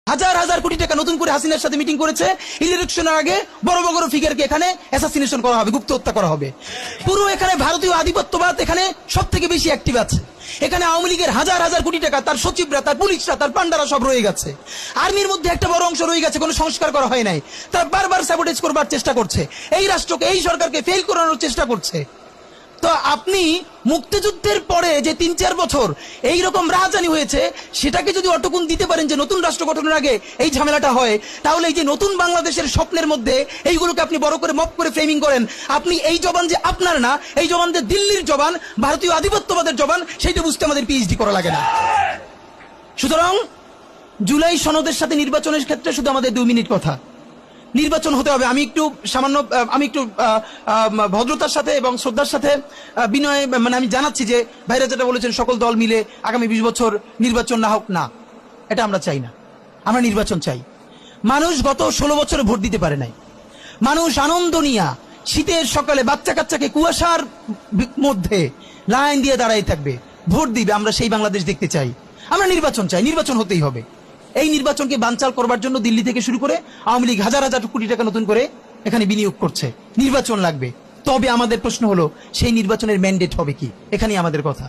হাজার হাজার কোটি টাকা নতুন করে হাসিনার সাথে মিটিং করেছে। ইলেকশনের আগে বড় বড় ফিগারকে এখানে অ্যাসাসিনেশন করা হবে, গুপ্ত হত্যা করা হবে। পুরো এখানে ভারতীয় আধিপত্যবাদ এখানে সব থেকে বেশি অ্যাক্টিভ আছে। এখানে আওয়ামী লীগের হাজার হাজার কোটি টাকা, তার সচিবরা, তার পুলিশরা, তার পান্ডারা সব রয়ে গেছে। আর্মির মধ্যে একটা বড় অংশ রয়ে গেছে, কোনো সংস্কার করা হয় নাই। তারা বারবার স্যাবোটেজ করবার চেষ্টা করছে, এই রাষ্ট্রকে, এই সরকারকে ফেল করানোর চেষ্টা করছে। তো আপনি মুক্তিযুদ্ধের পরে যে ৩-৪ বছর এইরকম রাজধানী হয়েছে, সেটাকে যদি অটকুন দিতে পারেন যে নতুন রাষ্ট্র গঠনের আগে এই ঝামেলাটা হয়, তাহলে এই যে নতুন বাংলাদেশের স্বপ্নের মধ্যে এইগুলোকে আপনি বড় করে মপ করে ফ্রেমিং করেন। আপনি এই জবান যে আপনার না, এই জবান যে দিল্লির জবান, ভারতীয় আধিপত্যবাদের জবান, সেইটা বুঝতে আমাদের পিএইচডি করা লাগে না। সুতরাং জুলাই সনদের সাথে নির্বাচনের ক্ষেত্রে শুধু আমাদের 2 মিনিট কথা। নির্বাচন হতে হবে। আমি একটু ভদ্রতার সাথে এবং শ্রদ্ধার সাথে বিনয় আমি জানাচ্ছি যে ভাইরা যেটা বলেছেন, সকল দল মিলে আগামী 20 বছর নির্বাচন না হোক, না, এটা আমরা চাই না। আমরা নির্বাচন চাই। মানুষ গত 16 বছরে ভোট দিতে পারে নাই। মানুষ আনন্দ নিয়া শীতের সকালে বাচ্চা কাচ্চাকে কুয়াশার মধ্যে লাইন দিয়ে দাঁড়াই থাকবে, ভোট দিবে। আমরা সেই বাংলাদেশ দেখতে চাই। আমরা নির্বাচন চাই, নির্বাচন হতেই হবে। এই নির্বাচনকে বানচাল করবার জন্য দিল্লি থেকে শুরু করে আওয়ামী লীগ হাজার হাজার কোটি টাকা নতুন করে এখানে বিনিয়োগ করছে। নির্বাচন লাগবে। তবে আমাদের প্রশ্ন হলো, সেই নির্বাচনের ম্যান্ডেট হবে কি? এখানেই আমাদের কথা।